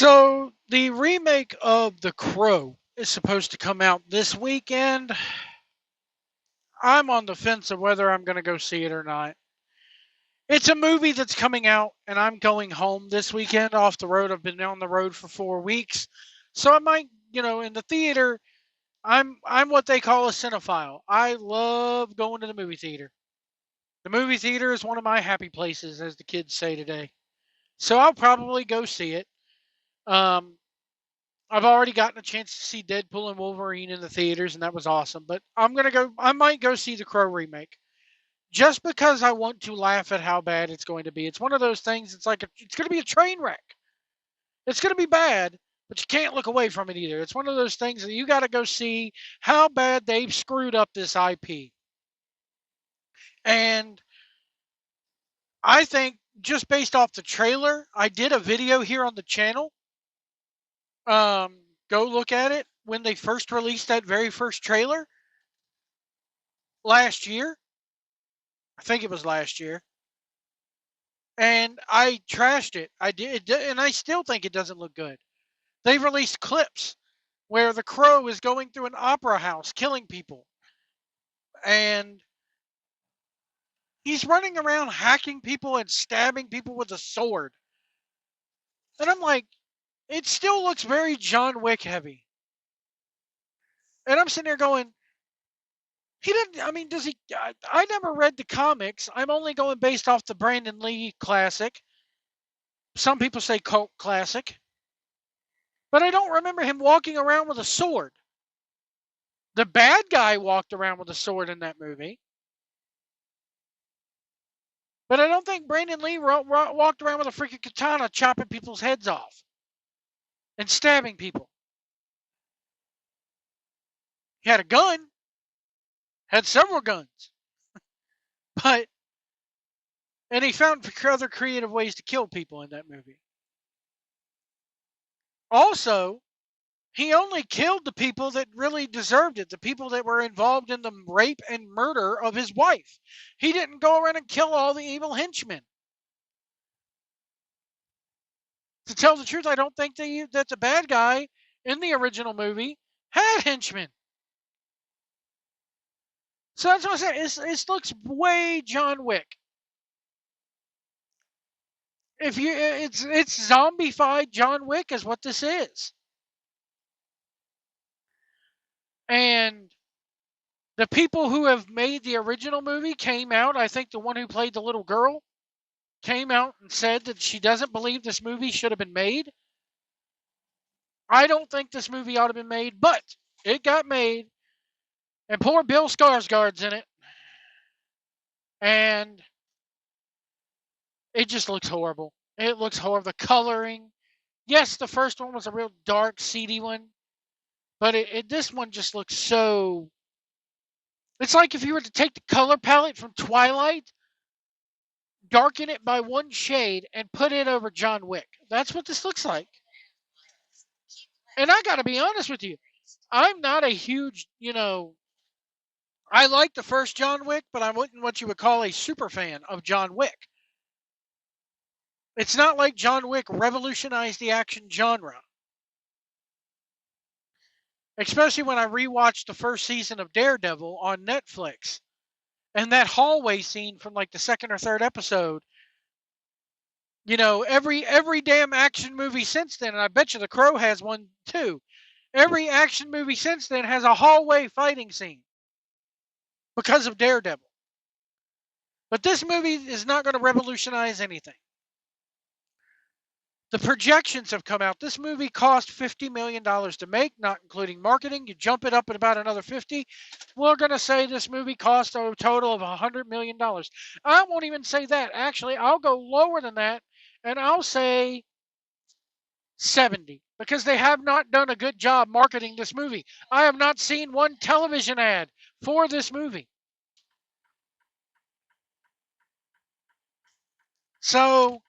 So the remake of The Crow is supposed to come out this weekend. I'm on the fence of whether I'm going to go see it or not. It's a movie that's coming out, and I'm going home this weekend off the road. I've been on the road for 4 weeks, so I might, in the theater. I'm what they call a cinephile. I love going to the movie theater. The movie theater is one of my happy places, as the kids say today. So I'll probably go see it. Um, I've already gotten a chance to see Deadpool and Wolverine in the theaters, and that was awesome. But I'm gonna go. I might go see the Crow remake just because I want to laugh at how bad it's going to be. It's one of those things. It's going to be a train wreck. It's going to be bad, but you can't look away from it either. It's one of those things that you got to go see how bad they've screwed up this IP. And I think just based off the trailer, I did a video here on the channel. Go look at it when they first released that very first trailer last year. I think it was last year. And I trashed it. I did, and I still think it doesn't look good. They've released clips where the Crow is going through an opera house killing people. And he's running around hacking people and stabbing people with a sword. And I'm like, it still looks very John Wick heavy. And I'm sitting there going, he didn't, I mean, does he? I never read the comics. I'm only going based off the Brandon Lee classic. Some people say cult classic. But I don't remember him walking around with a sword. The bad guy walked around with a sword in that movie. But I don't think Brandon Lee walked around with a freaking katana chopping people's heads off and stabbing people. He had a gun, had several guns, but and he found other creative ways to kill people in that movie. Also, he only killed the people that really deserved it, the people that were involved in the rape and murder of his wife. He didn't go around and kill all the evil henchmen. To tell the truth, I don't think that the bad guy in the original movie had henchmen. So that's what I said. It looks way John Wick. It's zombified John Wick is what this is. And the people who have made the original movie came out. I think the one who played the little girl came out and said that she doesn't believe this movie should have been made. I don't think this movie ought to have been made, but it got made. And poor Bill Skarsgård's in it. And it just looks horrible. It looks horrible. The coloring. Yes, the first one was a real dark, seedy one. But this one just looks so. It's like if you were to take the color palette from Twilight, darken it by one shade, and put it over John Wick. That's what this looks like. And I got to be honest with you. I'm not a huge, I like the first John Wick, but I wasn't what you would call a super fan of John Wick. It's not like John Wick revolutionized the action genre. Especially when I rewatched the first season of Daredevil on Netflix. And that hallway scene from like the second or third episode. Every damn action movie since then, and I bet you The Crow has one too. Every action movie since then has a hallway fighting scene because of Daredevil. But this movie is not going to revolutionize anything. The projections have come out. This movie cost $50 million to make, not including marketing. You jump it up at about another 50. We're going to say this movie cost a total of $100 million. I won't even say that. Actually, I'll go lower than that, and I'll say 70, because they have not done a good job marketing this movie. I have not seen one television ad for this movie. So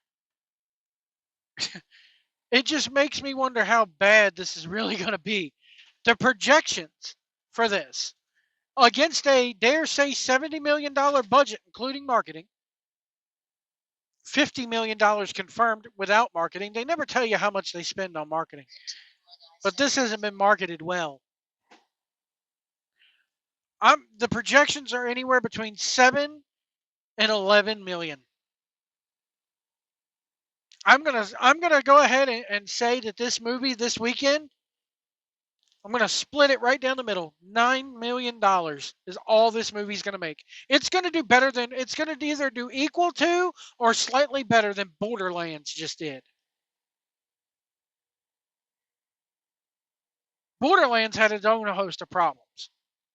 it just makes me wonder how bad this is really going to be. The projections for this against a, dare say, $70 million budget, including marketing, $50 million confirmed without marketing. They never tell you how much they spend on marketing. But this hasn't been marketed well. The projections are anywhere between 7 and 11 million. I'm gonna go ahead and say that this movie this weekend, I'm gonna split it right down the middle. $9 million is all this movie's gonna make. It's gonna either do equal to or slightly better than Borderlands just did. Borderlands had its own host of problems.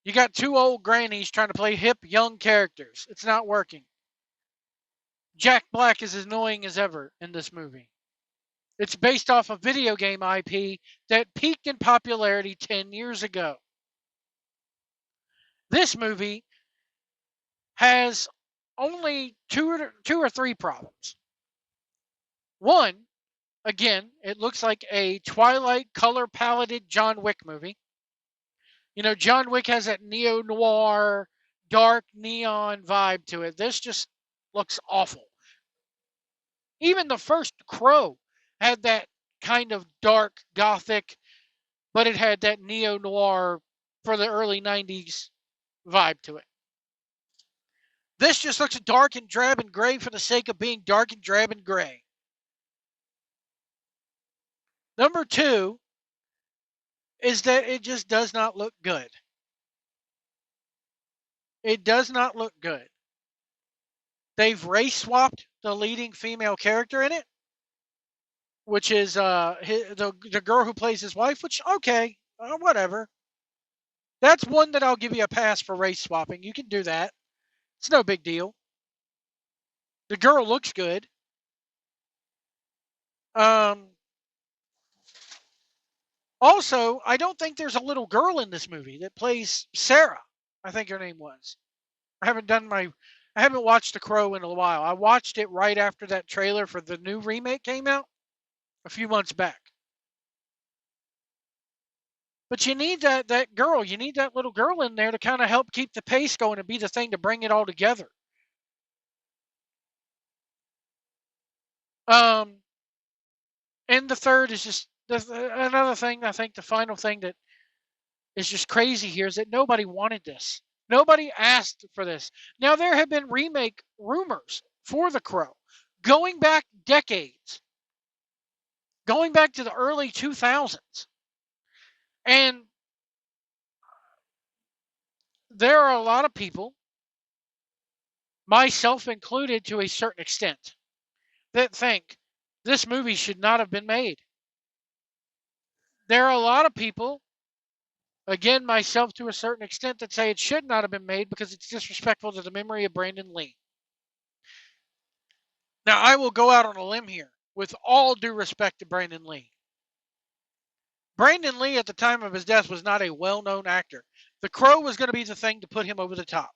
You got two old grannies trying to play hip young characters. It's not working. Jack Black is as annoying as ever in this movie. It's based off a video game IP that peaked in popularity 10 years ago. This movie has only two or three problems. One, again, it looks like a Twilight color paletted John Wick movie. You know, John Wick has that neo noir, dark neon vibe to it. This just looks awful. Even the first Crow had that kind of dark gothic, but it had that neo noir for the early 90s vibe to it. This just looks dark and drab and gray for the sake of being dark and drab and gray. Number two is that it just does not look good. It does not look good. They've race swapped the leading female character in it, which is the girl who plays his wife, which, okay, whatever. That's one that I'll give you a pass for race swapping. You can do that. It's no big deal. The girl looks good. Um, Also, I don't think there's a little girl in this movie that plays Sarah. I think her name was. I haven't watched The Crow in a while. I watched it right after that trailer for the new remake came out a few months back. But you need that girl. You need that little girl in there to kind of help keep the pace going and be the thing to bring it all together. Um, and the third is just another thing. I think the final thing that is just crazy here is that nobody wanted this. Nobody asked for this. Now, there have been remake rumors for The Crow going back decades, going back to the early 2000s. And there are a lot of people, myself included to a certain extent, that think this movie should not have been made. There are a lot of people, again, myself to a certain extent, that say it should not have been made because it's disrespectful to the memory of Brandon Lee. Now, I will go out on a limb here with all due respect to Brandon Lee. Brandon Lee, at the time of his death, was not a well known actor. The Crow was going to be the thing to put him over the top.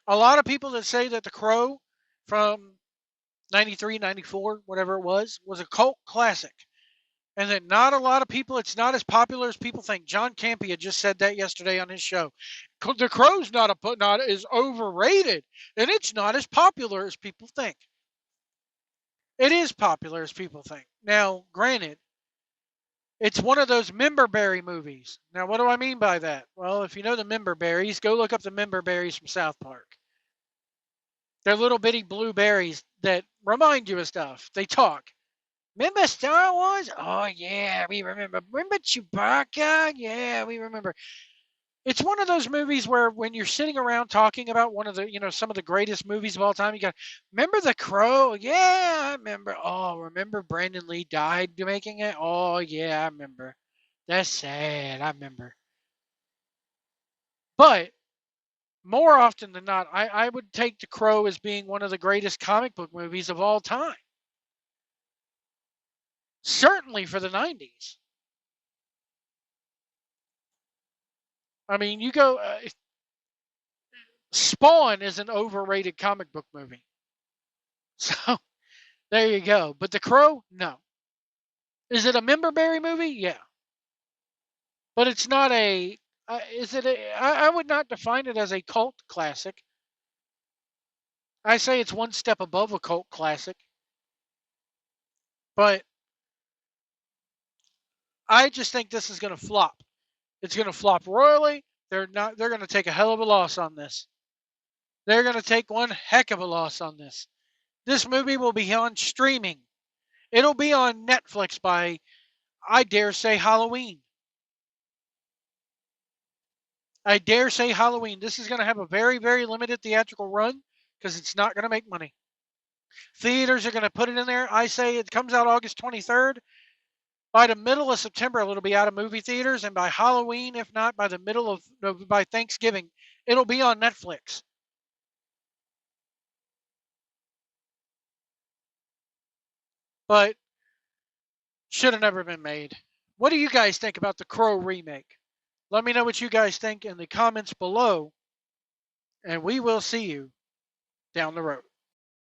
A lot of people that say that The Crow from 93, 94, whatever it was a cult classic. And that not a lot of people, it's not as popular as people think. John Campea just said that yesterday on his show. The Crow's not is overrated, and it's not as popular as people think. It is popular as people think. Now, granted, it's one of those member berry movies. Now, what do I mean by that? Well, if you know the member berries, go look up the member berries from South Park. They're little bitty blue berries that remind you of stuff. They talk. Remember Star Wars? Oh, yeah, we remember. Remember Chewbacca? Yeah, we remember. It's one of those movies where when you're sitting around talking about one of the, some of the greatest movies of all time, you got, remember The Crow? Yeah, I remember. Oh, remember Brandon Lee died making it? Oh, yeah, I remember. That's sad. I remember. But more often than not, I would take The Crow as being one of the greatest comic book movies of all time. Certainly for the 90s. I mean, you go. Spawn is an overrated comic book movie. So there you go. But The Crow, no. Is it a member berry movie? Yeah. But it's not a. Is it a? I would not define it as a cult classic. I say it's one step above a cult classic, but I just think this is going to flop. It's going to flop royally. They're going to take a hell of a loss on this. They're going to take one heck of a loss on this. This movie will be on streaming. It'll be on Netflix by, I dare say, Halloween. I dare say Halloween. This is going to have a very, very limited theatrical run because it's not going to make money. Theaters are going to put it in there. I say it comes out August 23rd. By the middle of September, it'll be out of movie theaters, and by Halloween, if not by the middle of by Thanksgiving, it'll be on Netflix. But should have never been made. What do you guys think about the Crow remake? Let me know what you guys think in the comments below, and we will see you down the road.